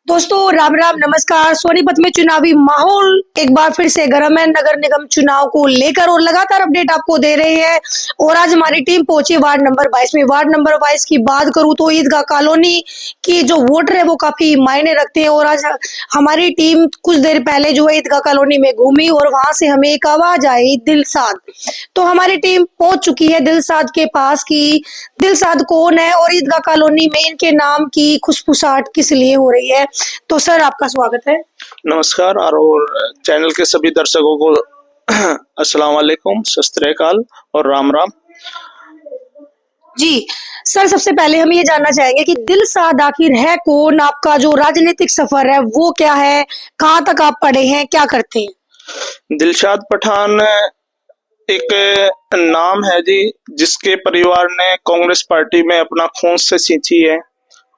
दोस्तों राम राम नमस्कार। सोनीपत में चुनावी माहौल एक बार फिर से गर्म है। नगर निगम चुनाव को लेकर और लगातार अपडेट आपको दे रहे हैं। और आज हमारी टीम पहुंची वार्ड नंबर 22 में। वार्ड नंबर 22 की बात करूं तो ईदगाह कॉलोनी की जो वोटर है वो काफी मायने रखते हैं। और आज हमारी टीम कुछ देर पहले जो है ईदगाह कॉलोनी में घूमी और वहां से हमें एक आवाज आई दिलसाद। तो हमारी टीम पहुंच चुकी है दिलसाद के पास की दिलसाद कौन है और ईदगाह कॉलोनी में इनके नाम की खुशफुसाहट किस लिए हो रही है। तो सर आपका स्वागत है। नमस्कार और चैनल के सभी दर्शकों को अस्सलाम वालेकुम, सत श्री अकाल और राम राम। जी सर, सबसे पहले हम ये जानना चाहेंगे कि दिलसाद आखिर है कौन, आपका जो राजनीतिक सफर है वो क्या है, कहाँ तक आप पढ़े हैं, क्या करते हैं। दिलशाद पठान एक नाम है जी, जिसके परिवार ने कांग्रेस पार्टी में अपना खून से सींची है।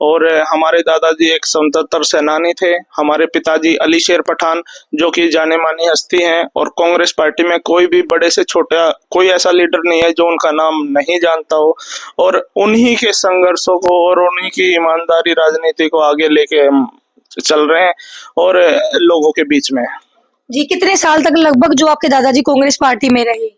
और हमारे दादाजी एक स्वतंत्र सेनानी थे। हमारे पिताजी अली शेर पठान जो कि जाने मानी हस्ती हैं, और कांग्रेस पार्टी में कोई भी बड़े से छोटा कोई ऐसा लीडर नहीं है जो उनका नाम नहीं जानता हो। और उन्हीं के संघर्षों को और उन्हीं की ईमानदारी राजनीति को आगे लेके हम चल रहे हैं और लोगों के बीच में। जी कितने साल तक लगभग जो आपके दादाजी कांग्रेस पार्टी में रहे।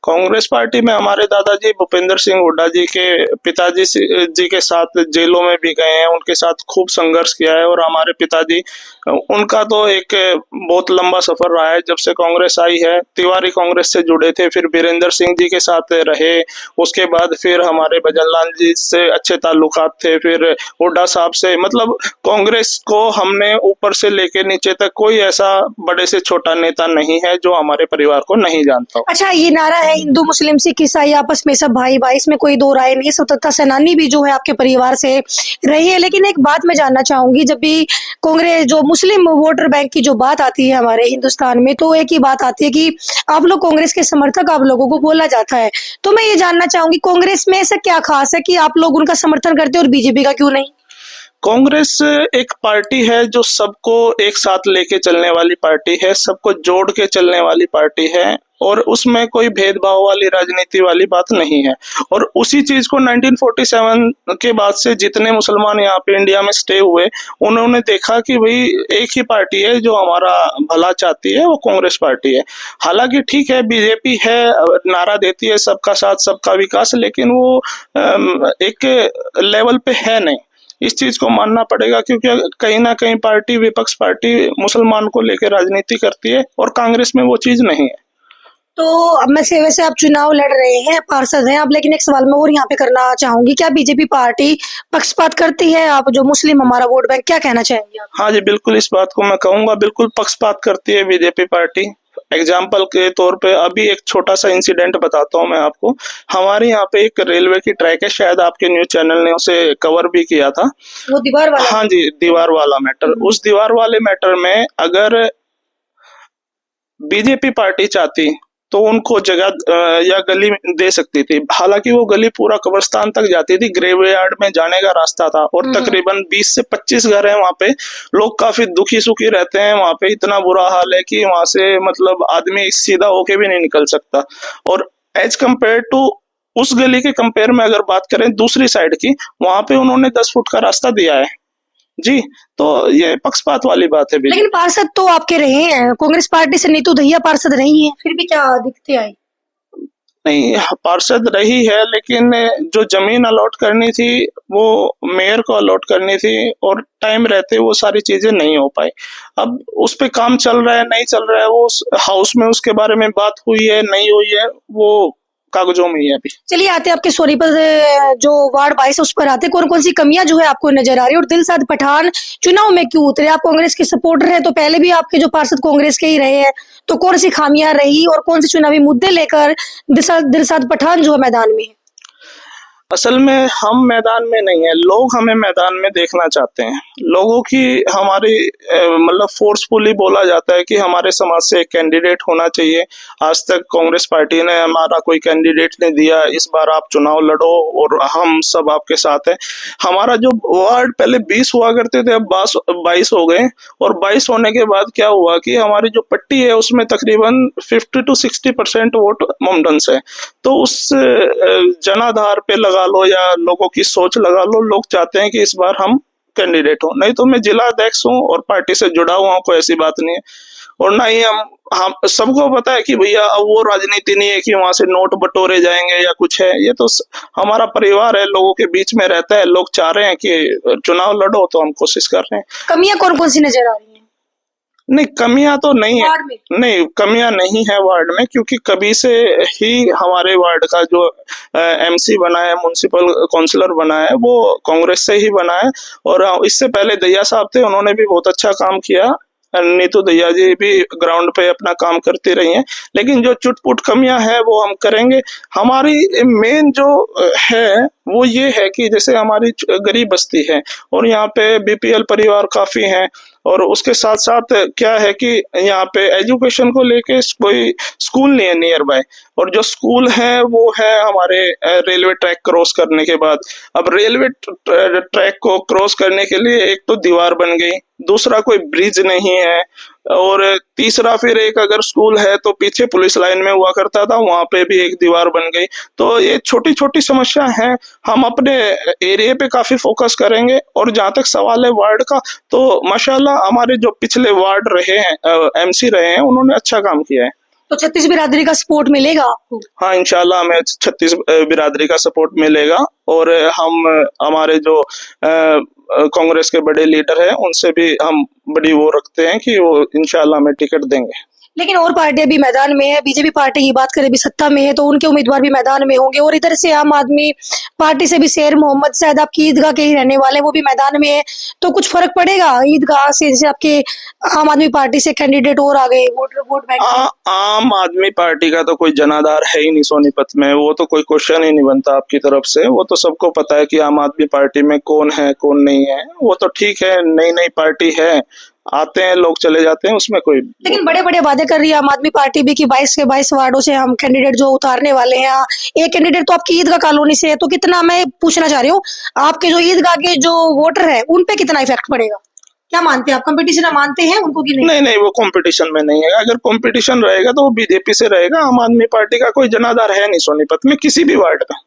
कांग्रेस पार्टी में हमारे दादाजी भूपेंद्र सिंह हुड्डा जी के पिताजी जी के साथ जेलों में भी गए हैं, उनके साथ खूब संघर्ष किया है। और हमारे पिताजी, उनका तो एक बहुत लंबा सफर रहा है। जब से कांग्रेस आई है तिवारी कांग्रेस से जुड़े थे, फिर वीरेंद्र सिंह जी के साथ रहे, उसके बाद फिर हमारे भजन लाल जी से अच्छे ताल्लुकात थे, फिर हुड्डा साहब से। मतलब कांग्रेस को हमने ऊपर से लेके नीचे तक कोई ऐसा बड़े से छोटा नेता नहीं है जो हमारे परिवार को नहीं जानता। अच्छा, ये नारा है हिंदू मुस्लिम सिख ईसाई आपस में सब भाई भाई, इसमें कोई दो राय नहीं। स्वतंत्रता सेनानी भी जो है आपके परिवार से रही है। लेकिन एक बात मैं जानना चाहूंगी, जब भी कांग्रेस जो मुस्लिम वोटर बैंक की जो बात आती है हमारे हिंदुस्तान में, तो एक ही बात आती है कि आप लोग कांग्रेस के समर्थक आप लोगों को बोला जाता है। तो मैं ये जानना चाहूंगी कांग्रेस में ऐसा क्या खास है कि आप लोग उनका समर्थन करते हैं और बीजेपी का क्यों नहीं। कांग्रेस एक पार्टी है जो सबको एक साथ लेके चलने वाली पार्टी है, सबको जोड़ के चलने वाली पार्टी है, और उसमें कोई भेदभाव वाली राजनीति वाली बात नहीं है। और उसी चीज को 1947 के बाद से जितने मुसलमान यहाँ पे इंडिया में स्टे हुए, उन्होंने देखा कि भाई एक ही पार्टी है जो हमारा भला चाहती है, वो कांग्रेस पार्टी है। हालांकि ठीक है बीजेपी है, नारा देती है सबका साथ सबका विकास, लेकिन वो एक लेवल पे है नहीं। इस चीज को मानना पड़ेगा, क्योंकि कहीं ना कहीं पार्टी विपक्ष पार्टी मुसलमान को लेकर राजनीति करती है और कांग्रेस में वो चीज नहीं है। तो अब मैं से वैसे आप चुनाव लड़ रहे हैं, पार्षद हैं आप, लेकिन एक सवाल मैं और यहाँ पे करना चाहूंगी, क्या बीजेपी पार्टी पक्षपात करती है। आप जो मुस्लिम हमारा वोट बैंक, क्या कहना चाहेंगे आप। हाँ जी बिल्कुल, इस बात को मैं कहूंगा, बिल्कुल पक्षपात करती है बीजेपी पार्टी। एग्जाम्पल के तौर पे अभी एक छोटा सा इंसिडेंट बताता हूँ मैं आपको। हमारे यहाँ पे एक रेलवे की ट्रैक है, शायद आपके न्यूज चैनल ने उसे कवर भी किया था, वो दीवार वाला। हाँ जी, दीवार वाला मैटर। उस दीवार वाले मैटर में अगर बीजेपी पार्टी चाहती तो उनको जगह या गली दे सकती थी। हालांकि वो गली पूरा कब्रिस्तान तक जाती थी, ग्रेवयार्ड में जाने का रास्ता था, और तकरीबन 20 से 25 घर हैं वहाँ पे। लोग काफी दुखी सुखी रहते हैं वहाँ पे, इतना बुरा हाल है कि वहां से मतलब आदमी सीधा होके भी नहीं निकल सकता। और एज कम्पेयर टू उस गली के कंपेयर में अगर बात करें दूसरी साइड की, वहां पे उन्होंने 10 फुट का रास्ता दिया है जी। तो ये पक्षपात वाली बात है। लेकिन पार्षद तो आपके रहे हैं, कांग्रेस पार्टी से नीतू दहिया पार्षद रही है, फिर भी क्या दिक्कतें आई। नहीं, पार्षद रही है, लेकिन जो जमीन अलॉट करनी थी वो मेयर को अलॉट करनी थी, और टाइम रहते वो सारी चीजें नहीं हो पाई। अब उस पे काम चल रहा है नहीं चल रहा है, वो हाउस में उसके बारे में बात हुई है नहीं हुई है, वो कागजों में ही है अभी। चलिए आते हैं आपके सोनीपत जो वार्ड 22 उस पर आते, कौन कौन सी कमियां जो है आपको नजर आ रही है। और दिलसाद पठान चुनाव में क्यों उतरे, आप कांग्रेस के सपोर्टर हैं, तो पहले भी आपके जो पार्षद कांग्रेस के ही रहे हैं, तो कौन सी खामियां रही और कौन से चुनावी मुद्दे लेकर दिलसाद पठान जो है मैदान में है। असल में हम मैदान में नहीं है, लोग हमें मैदान में देखना चाहते हैं। लोगों की हमारी मतलब फोर्सफुली बोला जाता है कि हमारे समाज से एक कैंडिडेट होना चाहिए। आज तक कांग्रेस पार्टी ने हमारा कोई कैंडिडेट नहीं दिया, इस बार आप चुनाव लड़ो और हम सब आपके साथ हैं। हमारा जो वार्ड पहले 20 हुआ करते थे, अब 22 हो गए, और 22 होने के बाद क्या हुआ कि हमारी जो पट्टी है उसमें तकरीबन 50 to 60% वोट मोमडन है। तो उस जनाधार पे लगा लो या लोगों की सोच लगा लो, लोग चाहते हैं कि इस बार हम कैंडिडेट हूँ, नहीं तो मैं जिला अध्यक्ष हूँ और पार्टी से जुड़ा हुआ हूँ, कोई ऐसी बात नहीं है। और ना ही हम सबको पता है कि भैया अब वो राजनीति नहीं है कि वहां से नोट बटोरे जाएंगे या कुछ है। ये तो हमारा परिवार है, लोगों के बीच में रहता है। लोग चाह रहे हैं कि चुनाव लड़ो, तो हम कोशिश कर रहे हैं। कमियां कौन कौन सी नजर आ रही हैं नहीं, कमियां तो नहीं है। वार्ड में? नहीं, कमियां नहीं है वार्ड में, क्योंकि कभी से ही हमारे वार्ड का जो एमसी बना है, म्युनिसिपल काउंसलर बना है, वो कांग्रेस से ही बना है। और इससे पहले दैया साहब थे, उन्होंने भी बहुत अच्छा काम किया। नीतू दैया जी भी ग्राउंड पे अपना काम करती रही हैं। लेकिन जो चुटपुट कमियां हैं वो हम करेंगे। हमारी मेन जो है वो ये है कि जैसे हमारी गरीब बस्ती है और यहाँ पे बीपीएल परिवार काफी हैं, और उसके साथ साथ क्या है कि यहाँ पे एजुकेशन को लेके कोई स्कूल नहीं है नियर बाय। और जो स्कूल है वो है हमारे रेलवे ट्रैक क्रॉस करने के बाद। अब रेलवे ट्रैक को क्रॉस करने के लिए एक तो दीवार बन गई, दूसरा कोई ब्रिज नहीं है, और तीसरा फिर एक अगर स्कूल है तो पीछे पुलिस लाइन में हुआ करता था, वहां पे भी एक दीवार बन गई। तो ये छोटी छोटी समस्या हैं। हम अपने एरिया पे काफी फोकस करेंगे। और जहां तक सवाल है वार्ड का, तो माशाल्लाह हमारे जो पिछले वार्ड रहे हैं, एमसी रहे हैं, उन्होंने अच्छा काम किया है। तो 36 बिरादरी का सपोर्ट मिलेगा आपको? हाँ, इंशाल्लाह हमें 36 बिरादरी का सपोर्ट मिलेगा। और हम हमारे जो कांग्रेस के बड़े लीडर हैं उनसे भी हम बड़ी वो रखते हैं कि वो इंशाल्लाह हमें टिकट देंगे। लेकिन और पार्टियां भी मैदान में है। बीजेपी पार्टी की बात करें, भी सत्ता में है, तो उनके उम्मीदवार भी मैदान में होंगे। और इधर से आम आदमी पार्टी से भी शेर मोहम्मद, शायद आपकी ईदगाह के ही रहने वाले, वो भी मैदान में है। तो कुछ फर्क पड़ेगा ईदगाह से? जैसे आपके आम आदमी पार्टी से कैंडिडेट और आ गए, वोट बैंक। आम आदमी पार्टी का तो कोई जनाधार है ही नहीं सोनीपत में। वो तो कोई क्वेश्चन ही नहीं बनता आपकी तरफ से। वो तो सबको पता है कि आम आदमी पार्टी में कौन है कौन नहीं है। वो तो ठीक है, नई नई पार्टी है, आते हैं लोग चले जाते हैं, उसमें कोई। लेकिन बड़े बड़े वादे कर रही है आम आदमी पार्टी भी कि 22 के 22 वार्डों से हम कैंडिडेट जो उतारने वाले हैं। एक कैंडिडेट तो आपकी ईदगाह कॉलोनी से है, तो कितना, मैं पूछना चाह रही हूँ, आपके जो ईदगाह के जो वोटर है उन पे कितना इफेक्ट पड़ेगा? क्या मानते हैं आप, कंपटीशन मानते हैं उनको कि नहीं? नहीं नहीं, वो कंपटीशन में नहीं है। अगर कंपटीशन रहेगा तो वो बीजेपी से रहेगा। आम आदमी पार्टी का कोई जनाधार है नहीं सोनीपत में किसी भी वार्ड का।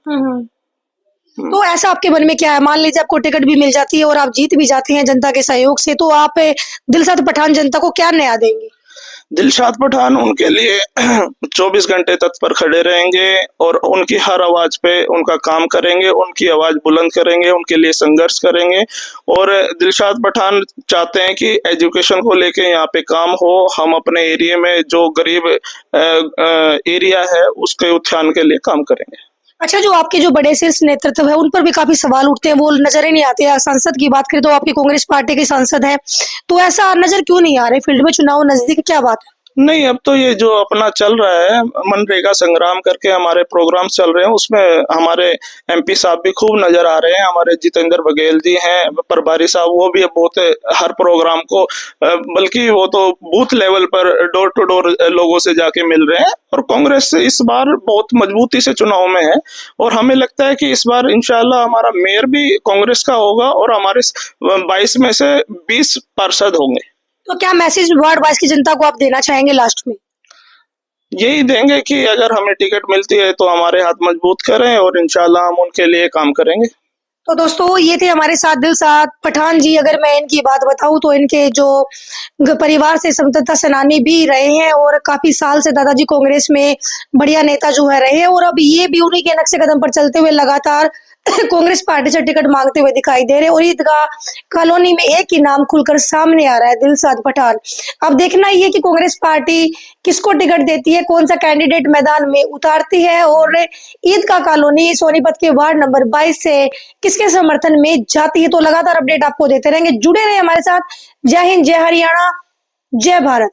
तो ऐसा आपके मन में क्या है? मान लीजिए आपको टिकट भी मिल जाती है और आप जीत भी जाते हैं जनता के सहयोग से, तो आप दिलशाद पठान जनता को क्या न्याय देंगे? दिलशाद पठान उनके लिए 24 घंटे तत्पर खड़े रहेंगे और उनकी हर आवाज पे उनका काम करेंगे, उनकी आवाज बुलंद करेंगे, उनके लिए संघर्ष करेंगे। और दिलशाद पठान चाहते हैं कि एजुकेशन को लेके यहाँ पे काम हो। हम अपने एरिया में जो गरीब एरिया है उसके उत्थान के लिए काम करेंगे। अच्छा, जो आपके जो बड़े शीर्ष नेतृत्व है उन पर भी काफी सवाल उठते हैं, वो नजर ही नहीं आते। सांसद की बात करें तो आपकी कांग्रेस पार्टी के सांसद हैं, तो ऐसा नजर क्यों नहीं आ रहे? फील्ड में चुनाव नजदीक, क्या बात है? नहीं, अब तो ये जो अपना चल रहा है मनरेगा संग्राम करके हमारे प्रोग्राम चल रहे हैं, उसमें हमारे एमपी साहब भी खूब नजर आ रहे हैं। हमारे जितेंद्र बघेल जी हैं, प्रभारी साहब, वो भी बहुत हर प्रोग्राम को, बल्कि वो तो बूथ लेवल पर डोर टू डोर लोगों से जाके मिल रहे हैं। और कांग्रेस इस बार बहुत मजबूती से चुनाव में है और हमें लगता है कि इस बार इंशाल्लाह हमारा मेयर भी कांग्रेस का होगा और हमारे 22 में से 20 पार्षद होंगे। तो क्या मैसेज वार्ड वाइज की जनता को आप देना चाहेंगे लास्ट में? यही देंगे कि अगर हमें टिकट मिलती है तो हमारे हाथ मजबूत करें और इंशाल्लाह हम उनके लिए काम करेंगे। तो दोस्तों, ये थे हमारे साथ दिलशाद पठान जी। अगर मैं इनकी बात बताऊं तो इनके जो परिवार से स्वतंत्रता सेनानी भी रहे हैं और काफी साल से दादाजी कांग्रेस में बढ़िया नेता जो है रहे हैं, और अब ये भी उन्हीं के नक्शे कदम पर चलते हुए लगातार कांग्रेस पार्टी से टिकट मांगते हुए दिखाई दे रहे। और ईदगाह कॉलोनी में एक ही नाम खुलकर सामने आ रहा है, दिलशाद पठान। अब देखना ही है कि कांग्रेस पार्टी किसको टिकट देती है, कौन सा कैंडिडेट मैदान में उतारती है, और ईदगाह कॉलोनी सोनीपत के वार्ड नंबर 22 से किसके समर्थन में जाती है। तो लगातार अपडेट आपको देते रहेंगे, जुड़े रहे हमारे साथ। जय हिंद, जय हरियाणा, जय भारत।